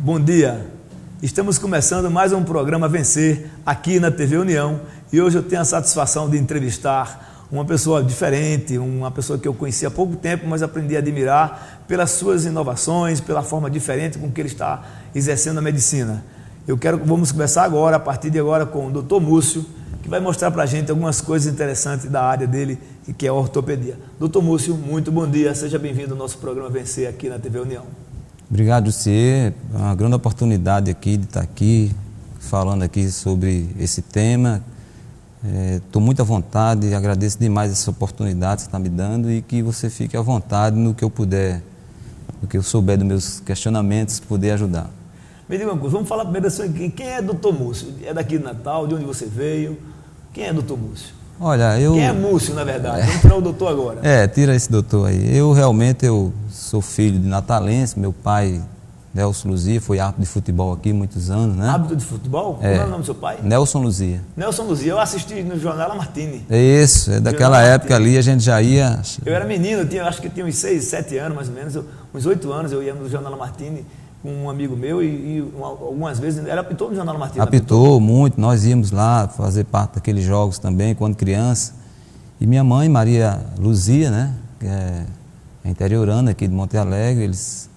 Bom dia, estamos começando mais um programa Vencer aqui na TV União e hoje eu tenho a satisfação de entrevistar uma pessoa diferente, uma pessoa que eu conheci há pouco tempo, mas aprendi a admirar pelas suas inovações, pela forma diferente com que ele está exercendo a medicina. Vamos conversar agora, a partir de agora, com o Dr. Múcio, que vai mostrar para a gente algumas coisas interessantes da área dele, que é a ortopedia. Dr. Múcio, muito bom dia, seja bem-vindo ao nosso programa Vencer aqui na TV União. Obrigado, Jussier. É uma grande oportunidade aqui de estar aqui, falando aqui sobre esse tema. Estou muito à vontade e agradeço demais essa oportunidade que você está me dando e que você fique à vontade no que eu puder, no que eu souber dos meus questionamentos, poder ajudar. Me diga uma coisa, vamos falar primeiro assim, quem é Dr. Múcio? É daqui de Natal, de onde você veio? Quem é Dr. Múcio? Olha, eu... Quem é Múcio, na verdade? Vamos tirar o doutor agora. Tira esse doutor aí. Eu sou filho de natalense, meu pai, Nelson Luzia, foi árbitro de futebol aqui muitos anos, né? Árbitro de futebol? Como é o nome do seu pai? Nelson Luzia. Nelson Luzia, eu assisti no Jornal Martini. Isso, daquela época ali a gente já ia... Eu era menino, acho que tinha uns 6, 7 anos mais ou menos, uns 8 anos eu ia no Jornal Martini com um amigo meu e algumas vezes, ele apitou no Jornal Martini? Apitou muito, nós íamos lá fazer parte daqueles jogos também, quando criança. E minha mãe, Maria Luzia, né, que é interiorana aqui de Monte Alegre, eles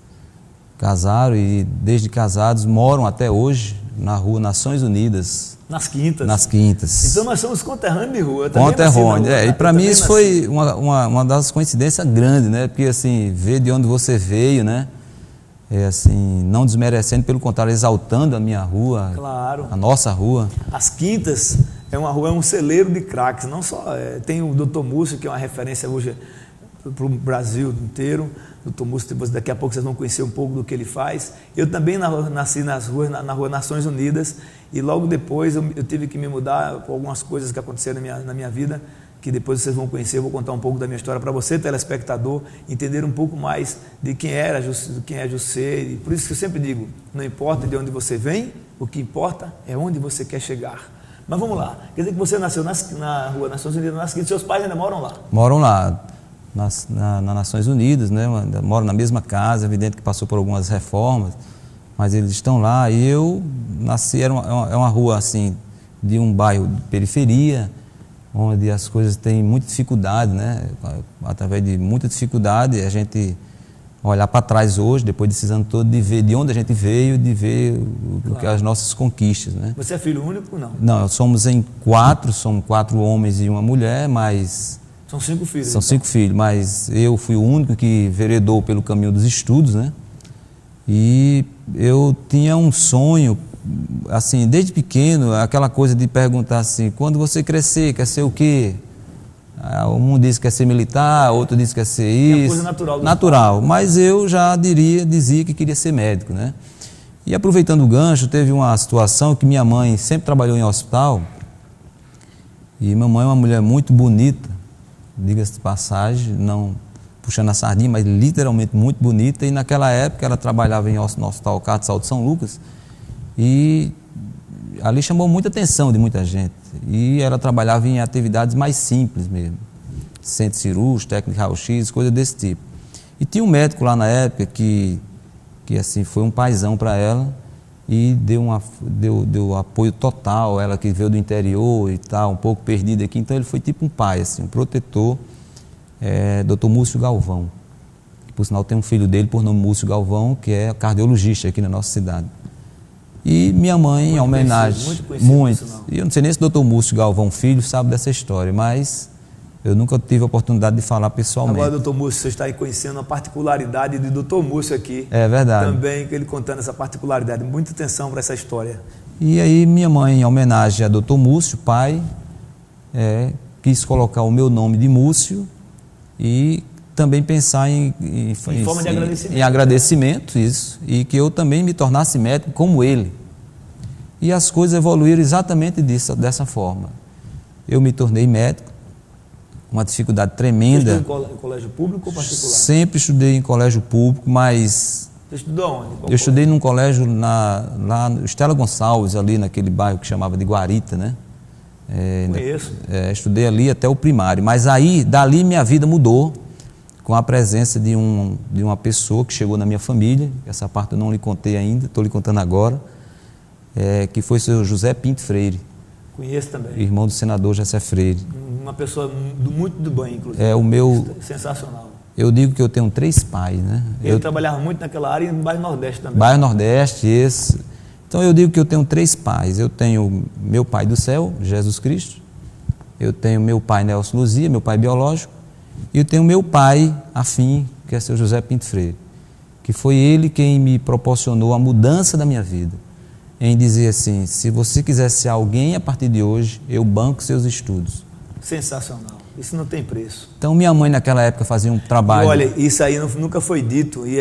casaram e desde casados moram até hoje na rua Nações Unidas. Nas Quintas? Nas Quintas. Então nós somos conterrâneos de rua. Conterrâneos, e para mim isso foi uma das coincidências grandes, né, porque assim, ver de onde você veio, né, assim, não desmerecendo, pelo contrário, exaltando a minha rua, claro, a nossa rua. As Quintas é uma rua, é um celeiro de craques, não só, tem o Dr. Múcio, que é uma referência hoje para o Brasil inteiro. Dr. Múcio, daqui a pouco vocês vão conhecer um pouco do que ele faz. Eu também nasci na rua Nações Unidas e logo depois eu tive que me mudar por algumas coisas que aconteceram na minha vida, que depois vocês vão conhecer. Eu vou contar um pouco da minha história para você, telespectador, entender um pouco mais de quem é Jussier. E por isso que eu sempre digo, não importa de onde você vem, o que importa é onde você quer chegar. Mas vamos lá, quer dizer que você nasceu na rua Nações Unidas, nas Quintas, seus pais ainda moram lá? Moram lá, nas Nações Unidas, né? Moram na mesma casa, evidente que passou por algumas reformas, mas eles estão lá. E eu nasci, é uma rua assim, de um bairro de periferia, onde as coisas têm muita dificuldade, né? Através de muita dificuldade, a gente olhar para trás hoje, depois desses anos todos, de ver de onde a gente veio, de ver o que as nossas conquistas, né? Você é filho único ou não? Não, somos 4 homens e uma mulher, mas... São 5 filhos? São 5 filhos, mas eu fui o único que veredou pelo caminho dos estudos, né? E eu tinha um sonho, assim, desde pequeno, aquela coisa de perguntar assim, quando você crescer, quer ser o quê? Um disse que quer ser militar, outro disse que quer ser isso. É uma coisa natural. Natural, mas eu já dizia que queria ser médico, né? E aproveitando o gancho, teve uma situação que minha mãe sempre trabalhou em hospital, e minha mãe é uma mulher muito bonita, diga-se de passagem, não puxando a sardinha, mas literalmente muito bonita, e naquela época ela trabalhava no Hospital Carlos Saúde São Lucas, e ali chamou muita atenção de muita gente, e ela trabalhava em atividades mais simples mesmo, centro cirúrgico, técnico de raio-x, coisa desse tipo. E tinha um médico lá na época que assim, foi um paizão para ela, e deu apoio total, ela que veio do interior e tal, um pouco perdida aqui, então ele foi tipo um pai, assim, um protetor, Dr. Múcio Galvão, que por sinal tem um filho dele por nome Múcio Galvão, que é cardiologista aqui na nossa cidade. E minha mãe, em homenagem, muito, e eu não sei nem se o Dr. Múcio Galvão Filho sabe dessa história, mas eu nunca tive a oportunidade de falar pessoalmente. Agora, Dr. Múcio, você está aí conhecendo a particularidade de Dr. Múcio aqui. É verdade. Também, ele contando essa particularidade. Muita atenção para essa história. E aí, minha mãe, em homenagem a Dr. Múcio, pai, quis colocar o meu nome de Múcio e também pensar em forma de agradecimento. Em agradecimento, isso. E que eu também me tornasse médico como ele. E as coisas evoluíram exatamente dessa forma. Eu me tornei médico, uma dificuldade tremenda. Você estudou em colégio público ou particular? Sempre estudei em colégio público, mas... Você estudou onde? Eu estudei num colégio lá no Estela Gonçalves, ali naquele bairro que chamava de Guarita, né? Conheço. Estudei ali até o primário, mas aí, dali minha vida mudou, com a presença de uma pessoa que chegou na minha família, essa parte eu não lhe contei ainda, estou lhe contando agora, que foi o seu José Pinto Freire. Conheço também. Irmão do senador Jessé Freire. Uma pessoa muito do bem, inclusive. É o meu... Sensacional. Eu digo que eu tenho 3 pais, né? Ele trabalhava muito naquela área e no bairro Nordeste também. Bairro Nordeste, esse. Então eu digo que eu tenho 3 pais. Eu tenho meu pai do céu, Jesus Cristo. Eu tenho meu pai Nelson Luzia, meu pai biológico. E eu tenho meu pai afim, que é o seu José Pinto Freire. Que foi ele quem me proporcionou a mudança da minha vida. Em dizer assim, se você quiser ser alguém a partir de hoje, eu banco seus estudos. Sensacional. Isso não tem preço. Então minha mãe naquela época fazia um trabalho... E olha, isso aí nunca foi dito, e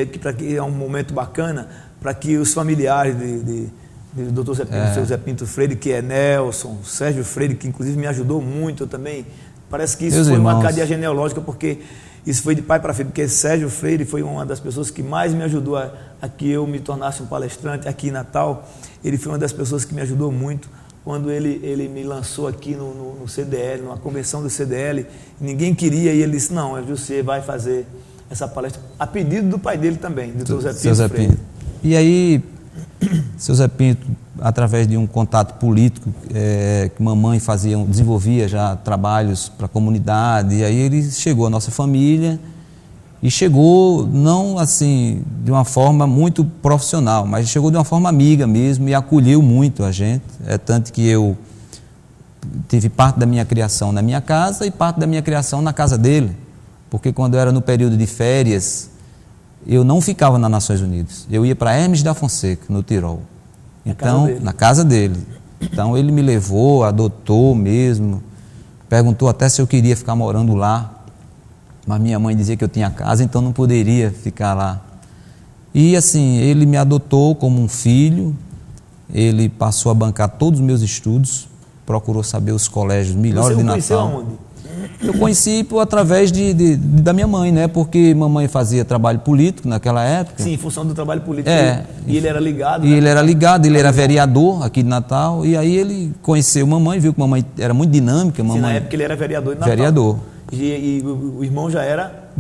é um momento bacana para que os familiares do Dr. José Pinto Freire, que é Nelson, Sérgio Freire, que inclusive me ajudou muito, eu também, parece que isso Meus foi irmãos. uma cadeia genealógica, porque isso foi de pai para filho, porque Sérgio Freire foi uma das pessoas que mais me ajudou a que eu me tornasse um palestrante aqui em Natal. Ele foi uma das pessoas que me ajudou muito quando ele me lançou aqui no CDL, numa convenção do CDL, ninguém queria, e ele disse, não, você vai fazer essa palestra, a pedido do pai dele também, do Zé Pinto Freire. E aí, seu Zé Pinto, através de um contato político, que mamãe desenvolvia já trabalhos para a comunidade, e aí ele chegou à nossa família, e chegou não assim de uma forma muito profissional, mas chegou de uma forma amiga mesmo e acolheu muito a gente. É tanto que eu tive parte da minha criação na minha casa e parte da minha criação na casa dele, porque quando eu era no período de férias, eu não ficava nas Nações Unidas, eu ia para Hermes da Fonseca, no Tirol. Então, na casa dele. Então ele me levou, adotou mesmo, perguntou até se eu queria ficar morando lá. Mas minha mãe dizia que eu tinha casa, então não poderia ficar lá. E assim, ele me adotou como um filho, ele passou a bancar todos os meus estudos, procurou saber os colégios melhores de Natal. Você conheceu aonde? Eu conheci através da minha mãe, né? Porque mamãe fazia trabalho político naquela época. Sim, em função do trabalho político. É. E ele era ligado. E ele era ligado, ele era vereador aqui de Natal, e aí ele conheceu mamãe, viu que mamãe era muito dinâmica. Mamãe, sim, na época ele era vereador de Natal. Vereador. E o irmão já era?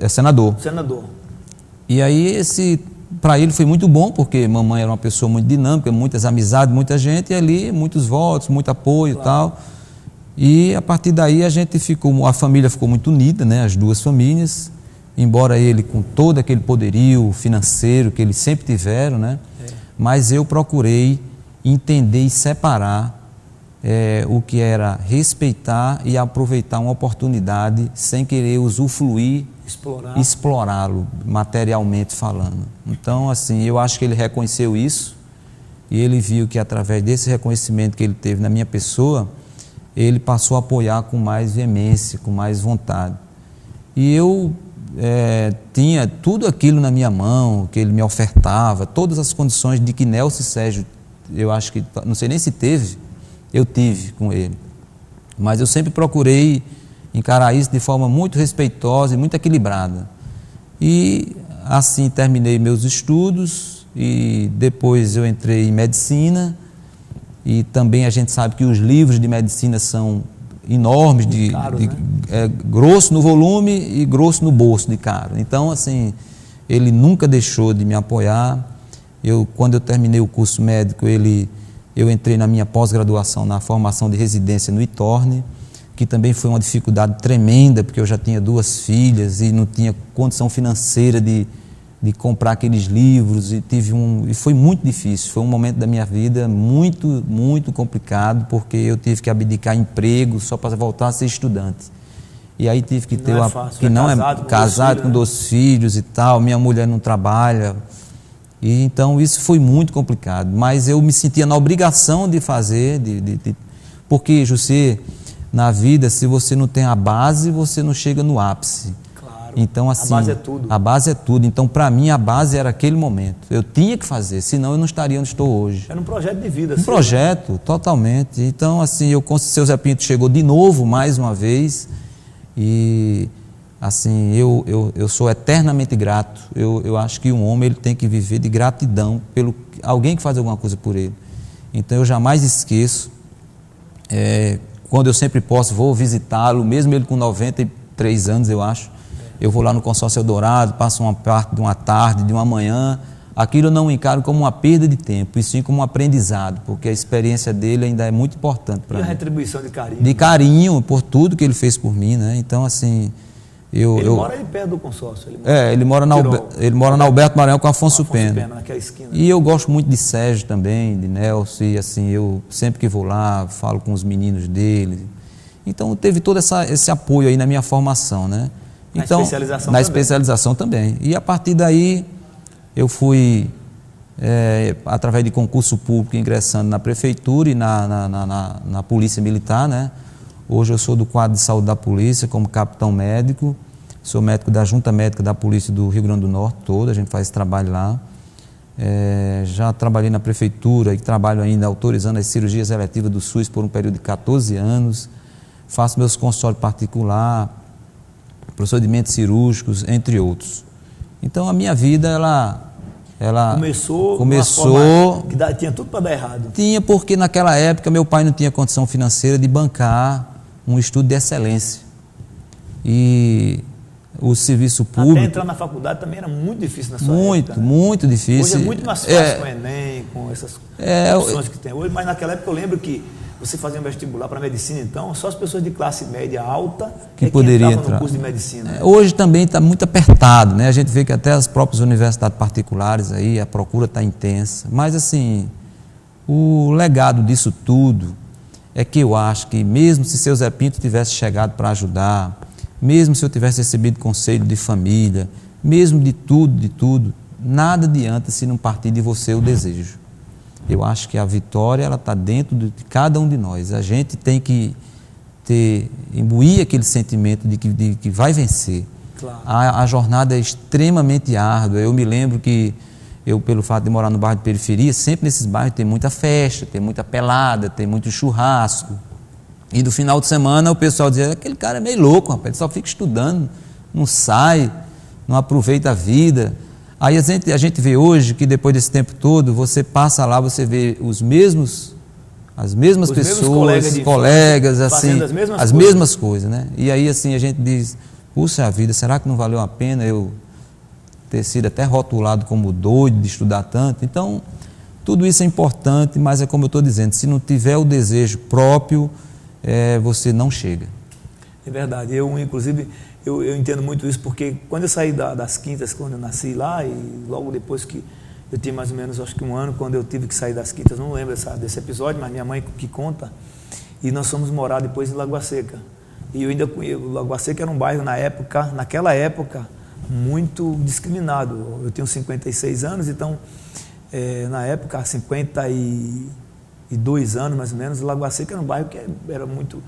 Senador. Senador. E aí para ele foi muito bom, porque mamãe era uma pessoa muito dinâmica, muitas amizades, muita gente, e ali muitos votos, muito apoio, claro. E tal. E a partir daí a família ficou muito unida, né, as duas famílias, embora ele com todo aquele poderio financeiro que eles sempre tiveram, né, mas eu procurei entender e separar o que era respeitar e aproveitar uma oportunidade sem querer usufruir, explorá-lo materialmente falando. Então, assim, eu acho que ele reconheceu isso e ele viu que através desse reconhecimento que ele teve na minha pessoa, ele passou a apoiar com mais veemência, com mais vontade. E eu tinha tudo aquilo na minha mão, que ele me ofertava, todas as condições de que Nelson e Sérgio, eu acho que, não sei nem se teve, eu tive com ele. Mas eu sempre procurei encarar isso de forma muito respeitosa e muito equilibrada. E assim terminei meus estudos e depois eu entrei em medicina. E também a gente sabe que os livros de medicina são enormes, caro, né? Grosso no volume e grosso no bolso, de caro. Então, assim, ele nunca deixou de me apoiar. Quando eu terminei o curso médico, eu entrei na minha pós-graduação na formação de residência no ITORNE, que também foi uma dificuldade tremenda, porque eu já tinha 2 filhas e não tinha condição financeira de comprar aqueles livros, e foi muito difícil, foi um momento da minha vida muito, muito complicado, porque eu tive que abdicar emprego só para voltar a ser estudante. E aí tive que ter casado com 2 filhos e tal, minha mulher não trabalha, e então isso foi muito complicado, mas eu me sentia na obrigação de fazer, porque, José, na vida, se você não tem a base, você não chega no ápice. Então, assim, a base é tudo. A base é tudo. Então, para mim, a base era aquele momento. Eu tinha que fazer, senão eu não estaria onde estou hoje. Era um projeto de vida. Um projeto, totalmente. Então, assim, o seu Zé Pinto chegou de novo, mais uma vez, e, assim, eu sou eternamente grato. Eu acho que um homem ele tem que viver de gratidão pelo alguém que faz alguma coisa por ele. Então, eu jamais esqueço. Quando eu sempre posso, vou visitá-lo, mesmo ele com 93 anos, eu acho. eu vou lá no Consórcio Eldorado, passo uma parte de uma tarde, de uma manhã, aquilo eu não encaro como uma perda de tempo, e sim como um aprendizado, porque a experiência dele ainda é muito importante para mim. E a retribuição de carinho? De carinho por tudo que ele fez por mim, né? Então, assim... Ele mora ali perto do consórcio. Ele mora na Alberto Maranhão com Afonso Pena. Naquela esquina. E eu gosto muito de Sérgio também, de Nelson, e assim, eu sempre que vou lá, falo com os meninos dele. Então, teve todo esse apoio aí na minha formação, né? Então, na especialização também. E a partir daí, eu fui, através de concurso público, ingressando na prefeitura e na Polícia Militar, né? Hoje eu sou do quadro de saúde da polícia como capitão médico, sou médico da Junta Médica da Polícia do Rio Grande do Norte toda, a gente faz esse trabalho lá. Já trabalhei na prefeitura e trabalho ainda autorizando as cirurgias eletivas do SUS por um período de 14 anos, faço meus consultórios particulares, procedimentos cirúrgicos, entre outros. Então a minha vida, ela começou que tinha tudo para dar errado. Tinha, porque naquela época meu pai não tinha condição financeira de bancar um estudo de excelência. E o serviço público... Até entrar na faculdade também era muito difícil na sua época. Muito difícil. Hoje é muito mais fácil com o Enem, com essas opções que tem hoje, mas naquela época eu lembro que você fazia um vestibular para medicina, então, só as pessoas de classe média alta que poderiam entrar no curso de medicina. Hoje também está muito apertado, né? A gente vê que até as próprias universidades particulares aí, a procura está intensa. Mas, assim, o legado disso tudo é que eu acho que mesmo se seu Zé Pinto tivesse chegado para ajudar, mesmo se eu tivesse recebido conselho de família, mesmo de tudo, nada adianta se não partir de você o desejo. Eu acho que a vitória ela está dentro de cada um de nós. A gente tem que imbuir aquele sentimento de que vai vencer. Claro. A jornada é extremamente árdua. Eu me lembro que eu, pelo fato de morar no bairro de periferia, sempre nesses bairros tem muita festa, tem muita pelada, tem muito churrasco. E no final de semana o pessoal dizia, aquele cara é meio louco, rapaz, ele só fica estudando, não sai, não aproveita a vida. Aí a gente vê hoje que depois desse tempo todo, você passa lá, você vê as mesmas pessoas, colegas assim, as mesmas coisas, né? E aí assim a gente diz, puxa vida, será que não valeu a pena eu ter sido até rotulado como doido de estudar tanto? Então, tudo isso é importante, mas é como eu estou dizendo, se não tiver o desejo próprio, você não chega. É verdade, inclusive, eu entendo muito isso, porque quando eu saí das Quintas, quando eu nasci lá, e logo depois que eu tinha mais ou menos, acho que um ano, quando eu tive que sair das Quintas, não lembro desse episódio, mas minha mãe que conta, e nós fomos morar depois em Lagoa Seca. E Lagoa Seca era um bairro naquela época, muito discriminado. Eu tenho 56 anos, então, na época, 52 anos mais ou menos, Lagoa Seca era um bairro que era muito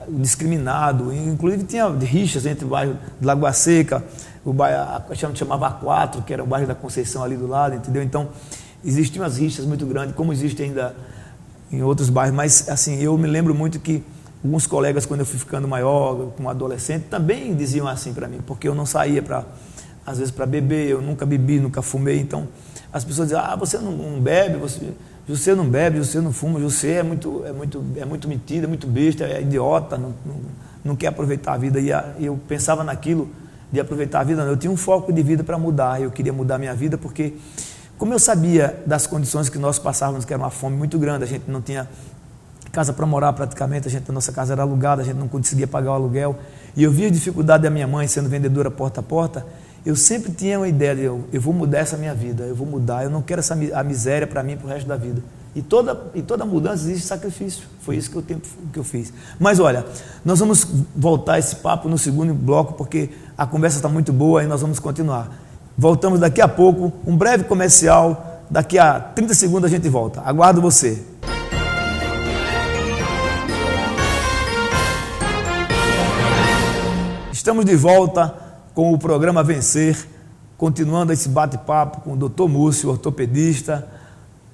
discriminado, inclusive tinha rixas entre o bairro de Lagoa Seca, o bairro chamava A4, que era o bairro da Conceição ali do lado, entendeu? Então, existiam as rixas muito grandes, como existe ainda em outros bairros, mas assim, eu me lembro muito que alguns colegas, quando eu fui ficando maior, como adolescente, também diziam assim para mim, porque eu não saía às vezes para beber, eu nunca bebi, nunca fumei, então as pessoas diziam, você não bebe, você não bebe, você não fuma, você é muito metido, é muito besta, é idiota, não quer aproveitar a vida. E eu pensava naquilo de aproveitar a vida, não. Eu tinha um foco de vida para mudar, eu queria mudar a minha vida, porque como eu sabia das condições que nós passávamos, que era uma fome muito grande, a gente não tinha casa para morar praticamente, a nossa casa era alugada, a gente não conseguia pagar o aluguel, e eu via a dificuldade da minha mãe sendo vendedora porta a porta. Eu sempre tinha uma ideia de eu vou mudar essa minha vida, eu vou mudar, eu não quero a miséria para mim, para o resto da vida. E toda mudança existe sacrifício, foi isso que eu fiz. Mas olha, nós vamos voltar esse papo no segundo bloco, porque a conversa está muito boa e nós vamos continuar. Voltamos daqui a pouco, um breve comercial, daqui a 30 segundos a gente volta. Aguardo você. Estamos de volta com o programa Vencer, continuando esse bate-papo com o Dr. Múcio, ortopedista,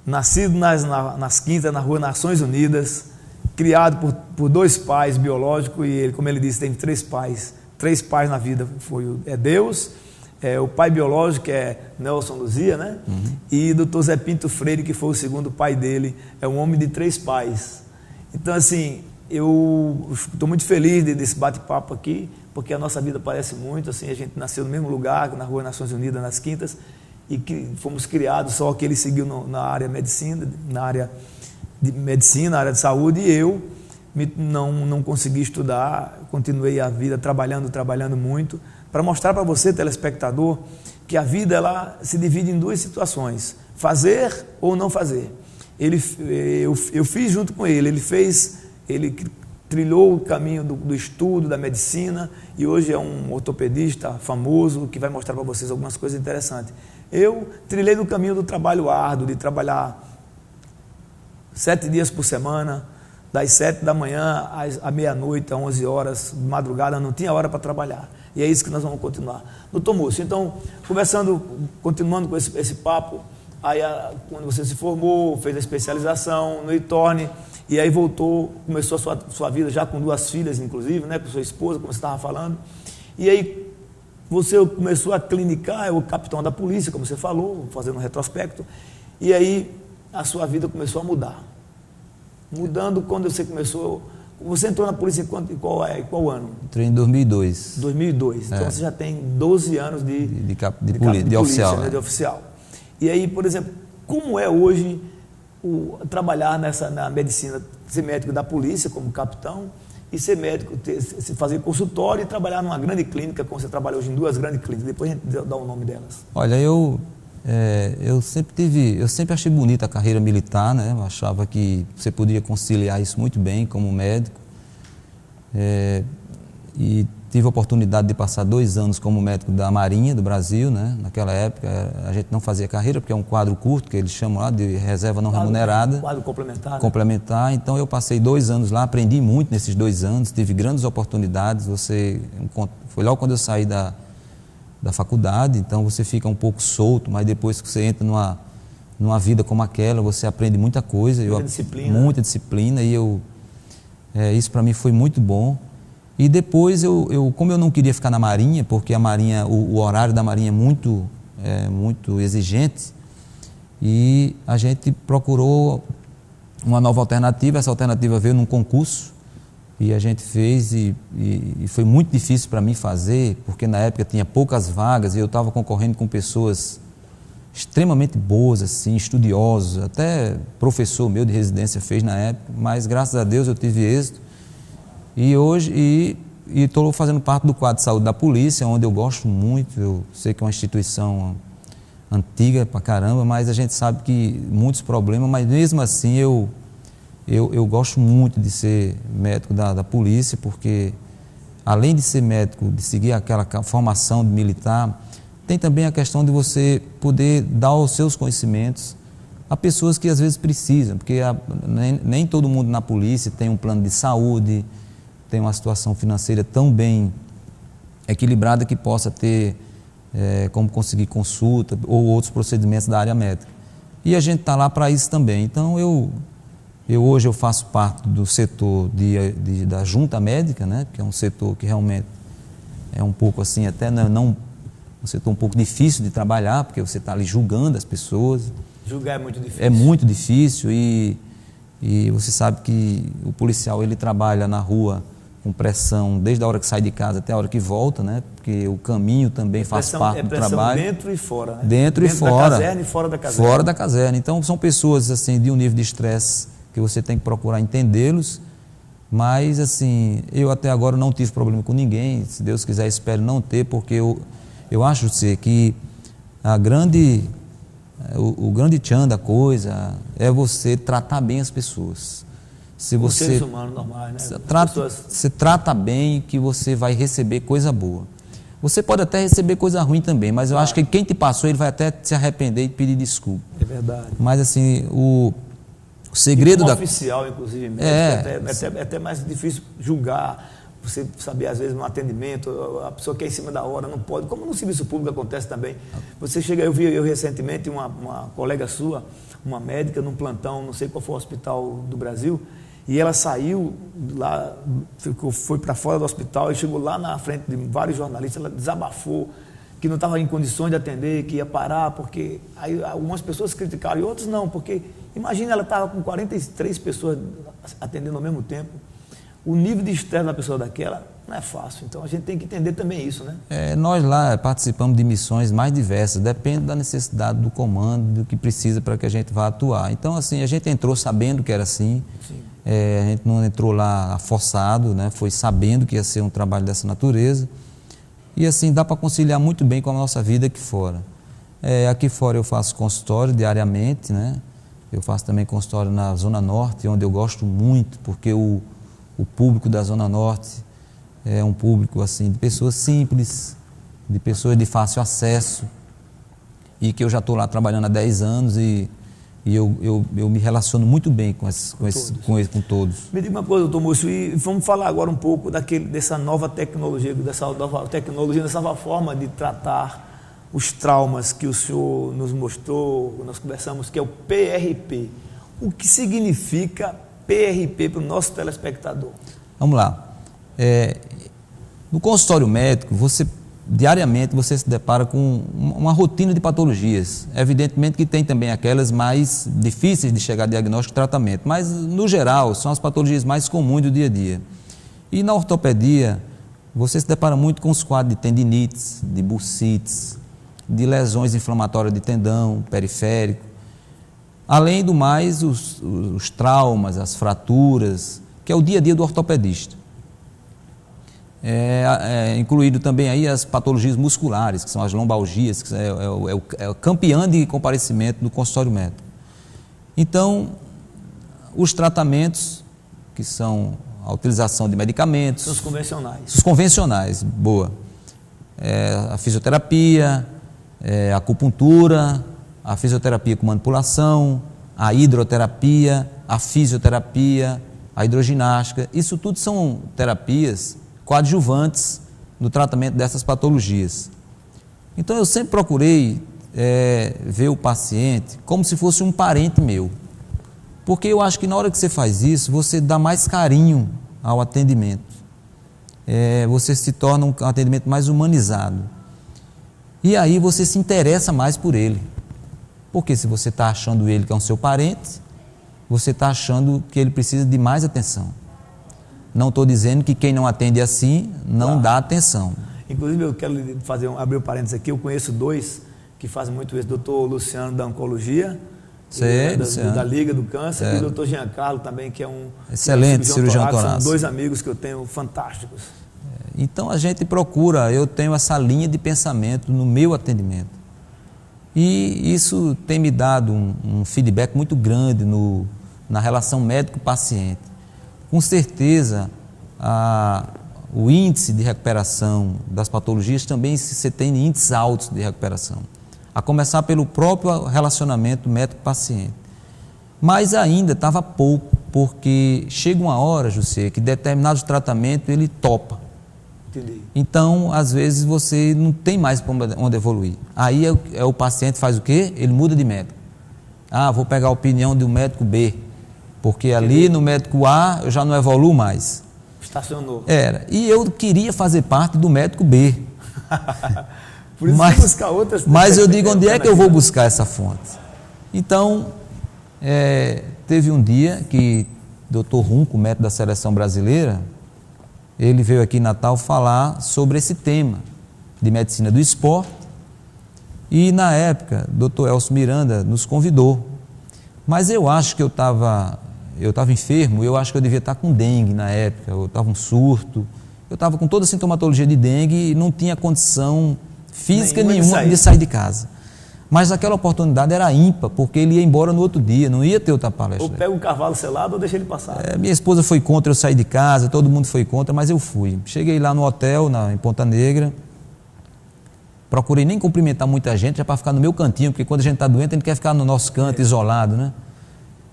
nascido nas Quintas, na rua Nações Unidas, criado por dois pais biológicos, e ele, como ele disse, tem três pais na vida, Deus, o pai biológico, que é Nelson Luzia, né? Uhum. E Dr. Zé Pinto Freire, que foi o segundo pai dele, é um homem de três pais. Então, assim, eu estou muito feliz desse bate-papo aqui, porque a nossa vida parece muito, assim, a gente nasceu no mesmo lugar, na Rua Nações Unidas, nas Quintas, e que fomos criados, só que ele seguiu na área medicina, na área de saúde, e eu não consegui estudar, continuei a vida trabalhando muito, para mostrar para você, telespectador, que a vida ela se divide em duas situações, fazer ou não fazer. Eu fiz junto com ele, ele trilhou o caminho do estudo, da medicina, e hoje é um ortopedista famoso, que vai mostrar para vocês algumas coisas interessantes. Eu trilhei no caminho do trabalho árduo, de trabalhar 7 dias por semana, das 7 da manhã à meia-noite, a 11 horas, de madrugada, não tinha hora para trabalhar. E é isso que nós vamos continuar. Doutor Múcio, então, continuando com esse papo, aí quando você se formou, fez a especialização no ITORNE, e aí começou a sua vida já com 2 filhas, inclusive, né, com sua esposa, como você estava falando, e aí você começou a clinicar, é o capitão da polícia, como você falou, fazendo um retrospecto, e aí a sua vida começou a mudar. Mudando quando você começou... Você entrou na polícia em qual ano? Entrei em 2002. 2002. Então você já tem 12 anos de oficial. Polícia, né, de oficial. E aí, por exemplo, como é hoje trabalhar na medicina, ser médico da polícia como capitão, e ser médico, fazer consultório e trabalhar numa grande clínica, como você trabalha hoje em 2 grandes clínicas, depois a gente dá o nome delas. Olha, eu sempre achei bonita a carreira militar, né? Eu achava que você podia conciliar isso muito bem como médico, e tive a oportunidade de passar 2 anos como médico da Marinha do Brasil, né? Naquela época a gente não fazia carreira, porque é um quadro curto, que eles chamam lá de reserva não remunerada. Quadro complementar. Complementar, então eu passei 2 anos lá, aprendi muito nesses 2 anos, tive grandes oportunidades. Foi logo quando eu saí da faculdade, então você fica um pouco solto, mas depois que você entra numa vida como aquela, você aprende muita coisa. Muita disciplina, e isso para mim foi muito bom. E depois, como eu não queria ficar na Marinha, porque a Marinha, o horário da Marinha é muito exigente, e a gente procurou uma nova alternativa. Essa alternativa veio num concurso, e a gente fez, e foi muito difícil para mim fazer, porque na época tinha poucas vagas, e eu estava concorrendo com pessoas extremamente boas, assim, estudiosos, até professor meu de residência fez na época, mas graças a Deus eu tive êxito. E hoje estou fazendo parte do quadro de saúde da polícia, onde eu gosto muito. Eu sei que é uma instituição antiga pra caramba, mas a gente sabe que muitos problemas, mas mesmo assim eu gosto muito de ser médico da polícia, porque além de ser médico, de seguir aquela formação de militar, tem também a questão de você poder dar os seus conhecimentos a pessoas que às vezes precisam, porque nem todo mundo na polícia tem um plano de saúde, tem uma situação financeira tão bem equilibrada que possa ter como conseguir consulta ou outros procedimentos da área médica. E a gente está lá para isso também. Então, hoje eu faço parte do setor da junta médica, né, que é um setor que realmente é um pouco assim, até um setor um pouco difícil de trabalhar, porque você está ali julgando as pessoas. Julgar é muito difícil. É muito difícil, e você sabe que o policial ele trabalha na rua com pressão desde a hora que sai de casa até a hora que volta, né? Porque o caminho também faz parte do trabalho. Dentro e fora, né? Dentro e fora. Da caserna e fora da caserna. Fora da caserna. Então são pessoas assim de um nível de estresse que você tem que procurar entendê-los, mas assim, eu até agora não tive problema com ninguém. Se Deus quiser, espero não ter, porque eu acho que o grande tchan da coisa é você tratar bem as pessoas. Se você, seres humanos normais, né? Você trata bem, que você vai receber coisa boa. Você pode até receber coisa ruim também, mas eu acho que quem te passou, ele vai até se arrepender e pedir desculpa. É verdade. Mas assim, o segredo da... oficial, inclusive, é até mais difícil julgar. Você saber, às vezes, no atendimento, a pessoa que é em cima da hora não pode, como no serviço público acontece também. Você chega, eu vi recentemente uma colega sua, uma médica, num plantão, não sei qual foi o hospital do Brasil, e ela saiu lá, foi para fora do hospital e chegou lá na frente de vários jornalistas, ela desabafou que não estava em condições de atender, que ia parar, porque aí algumas pessoas criticaram e outras não, porque imagina, ela estava com 43 pessoas atendendo ao mesmo tempo. O nível de estresse da pessoa daquela Não é fácil. Então a gente tem que entender também isso, né? Nós lá participamos de missões mais diversas, depende da necessidade do comando, do que precisa para que a gente vá atuar. Então, assim, a gente entrou sabendo que era assim. Sim. A gente não entrou lá forçado, né? Foi sabendo que ia ser um trabalho dessa natureza. E assim, dá para conciliar muito bem com a nossa vida aqui fora. Aqui fora eu faço consultório diariamente, né? Eu faço também consultório na Zona Norte, onde eu gosto muito, porque o público da Zona Norte é um público assim, de pessoas simples, de pessoas de fácil acesso, e que eu já estou lá trabalhando há 10 anos e eu me relaciono muito bem com todos. Me diga uma coisa, doutor Múcio, e vamos falar agora um pouco dessa nova tecnologia, dessa nova forma de tratar os traumas que o senhor nos mostrou, nós conversamos, que é o PRP. O que significa PRP para o nosso telespectador? Vamos lá. No consultório médico, diariamente você se depara com uma rotina de patologias. Evidentemente que tem também aquelas mais difíceis de chegar a diagnóstico e tratamento, mas no geral são as patologias mais comuns do dia a dia. E na ortopedia, você se depara muito com os quadros de tendinites, de bursites, de lesões inflamatórias de tendão periférico. Além do mais, os traumas, as fraturas, que é o dia a dia do ortopedista. Incluído também aí as patologias musculares, que são as lombalgias, que é o campeão de comparecimento do consultório médico. Então, os tratamentos, que são a utilização de medicamentos... São os convencionais. Os convencionais, boa. A fisioterapia, a acupuntura, a fisioterapia com manipulação, a hidroterapia, a fisioterapia, a hidroginástica. Isso tudo são terapias coadjuvantes no tratamento dessas patologias. Então eu sempre procurei ver o paciente como se fosse um parente meu, porque eu acho que na hora que você faz isso, você dá mais carinho ao atendimento, você se torna um atendimento mais humanizado, e aí você se interessa mais por ele, porque se você está achando ele que é um seu parente, você está achando que ele precisa de mais atenção. Não estou dizendo que quem não atende assim não dá atenção. Inclusive, eu quero abrir um parênteses aqui, eu conheço dois que fazem muito isso, doutor Luciano da Oncologia, da Liga do Câncer, e o doutor Giancarlo também, que é um excelente cirurgião torácico. São dois amigos que eu tenho fantásticos. Então a gente procura, eu tenho essa linha de pensamento no meu atendimento. E isso tem me dado um feedback muito grande na relação médico-paciente. Com certeza, o índice de recuperação das patologias também você tem índices altos de recuperação, a começar pelo próprio relacionamento médico-paciente. Mas ainda estava pouco, porque chega uma hora, José, que determinado tratamento ele topa. Entendi. Então, às vezes, você não tem mais onde evoluir. Aí o paciente faz o quê? Ele muda de médico. Vou pegar a opinião do médico B, porque ali no médico A eu já não evoluo mais. Estacionou. E eu queria fazer parte do médico B. Por isso buscar outras. Mas eu digo, onde é que eu vou buscar essa fonte? Então, teve um dia que o Dr. Runco, médico da seleção brasileira, ele veio aqui em Natal falar sobre esse tema de medicina do esporte, e na época, o Dr. Elcio Miranda nos convidou. Mas eu acho que eu estava enfermo, eu acho que eu devia estar com dengue na época, eu estava um surto, eu estava com toda a sintomatologia de dengue e não tinha condição física nenhuma de sair de casa. Mas aquela oportunidade era ímpar, porque ele ia embora no outro dia, não ia ter outra palestra. Ou pega um cavalo selado ou deixa ele passar. Minha esposa foi contra eu sair de casa, todo mundo foi contra, mas eu fui. Cheguei lá no hotel, em Ponta Negra, procurei nem cumprimentar muita gente, já para ficar no meu cantinho, porque quando a gente está doente, a gente quer ficar no nosso canto, isolado, né?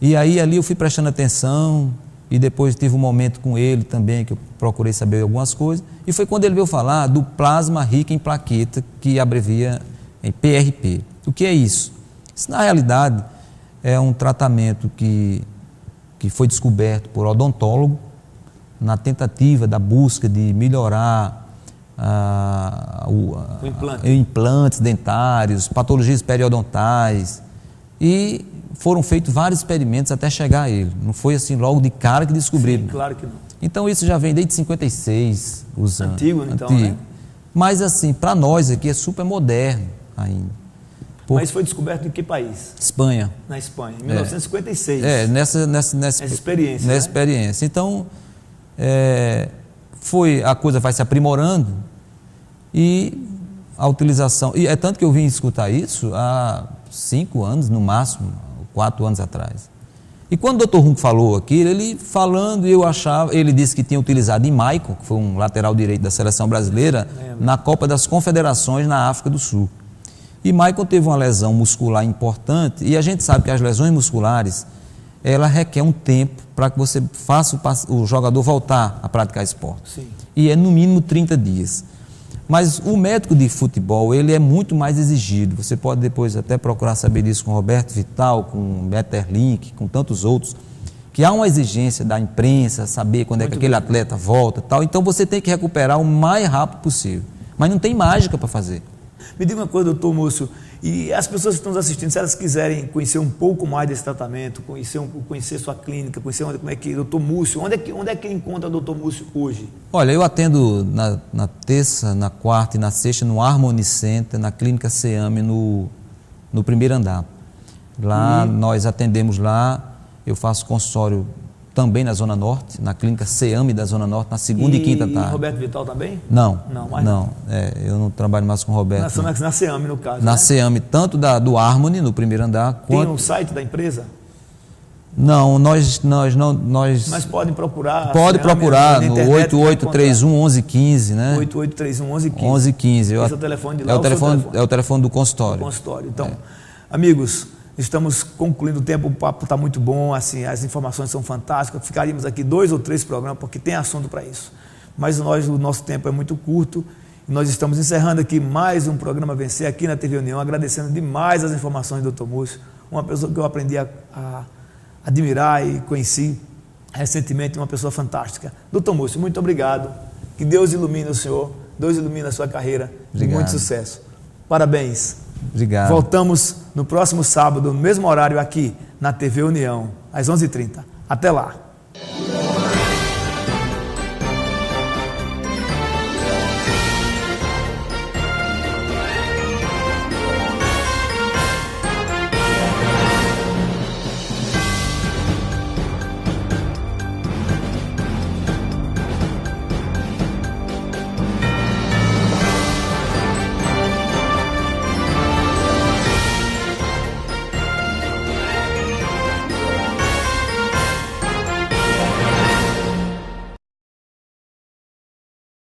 E aí ali eu fui prestando atenção, e depois tive um momento com ele também, que eu procurei saber algumas coisas, e foi quando ele veio falar do plasma rico em plaqueta, que abrevia em PRP. O que é isso? Isso, na realidade, é um tratamento que foi descoberto por odontólogo, na tentativa da busca de melhorar implantes dentários, patologias periodontais, e foram feitos vários experimentos até chegar a ele. Não foi assim logo de cara que descobriram. Sim, claro que não. Então isso já vem desde 56 usando. Antigo, então, né? Mas assim, para nós aqui é super moderno ainda. Mas foi descoberto em que país? Espanha. Na Espanha, em 1956. Nessa experiência. Nessa experiência. Então, a coisa vai se aprimorando e a utilização... E é tanto que eu vim escutar isso há 5 anos, no máximo, 4 anos atrás. E quando o Dr. Runco falou aquilo, ele falando, ele disse que tinha utilizado em Maicon, que foi um lateral direito da seleção brasileira, na Copa das Confederações na África do Sul. E Maicon teve uma lesão muscular importante, e a gente sabe que as lesões musculares, ela requer um tempo para que você faça o jogador voltar a praticar esporte. Sim. E é no mínimo 30 dias. Mas o médico de futebol, ele é muito mais exigido. Você pode depois até procurar saber disso com Roberto Vital, com Metterlink, com tantos outros, que há uma exigência da imprensa, saber quando é que aquele atleta volta e tal. Então você tem que recuperar o mais rápido possível. Mas não tem mágica para fazer. Me diga uma coisa, doutor Múcio, e as pessoas que estão nos assistindo, se elas quiserem conhecer um pouco mais desse tratamento, conhecer sua clínica, conhecer como é que doutor Múcio, onde é que ele encontra o doutor Múcio hoje? Olha, eu atendo na terça, na quarta e na sexta no Harmony Center, na clínica Ceame, no primeiro andar. Lá nós atendemos lá, eu faço consultório também na Zona Norte, na clínica Ceame da Zona Norte, na segunda e quinta tarde. E Roberto Vital também? Não, não. Eu não trabalho mais com o Roberto. Na Ceame, no caso, na Ceame, tanto do Harmony, no primeiro andar, quanto... Tem um site da empresa? Não, nós... Mas podem procurar... Pode procurar no 8831-1115, né? 8831-1115. 1115. Esse é o telefone de lá? É o telefone do consultório. Do consultório. Então, amigos... Estamos concluindo o tempo, o papo está muito bom, assim, as informações são fantásticas, ficaríamos aqui 2 ou 3 programas, porque tem assunto para isso. Mas o nosso tempo é muito curto, e nós estamos encerrando aqui mais um programa Vencer, aqui na TV União, agradecendo demais as informações do Dr. Múcio, uma pessoa que eu aprendi a admirar e conheci recentemente, uma pessoa fantástica. Dr. Múcio, muito obrigado, que Deus ilumine o senhor, Deus ilumine a sua carreira, de muito sucesso. Parabéns. Obrigado. Voltamos no próximo sábado, no mesmo horário aqui na TV União, às 11h30. Até lá.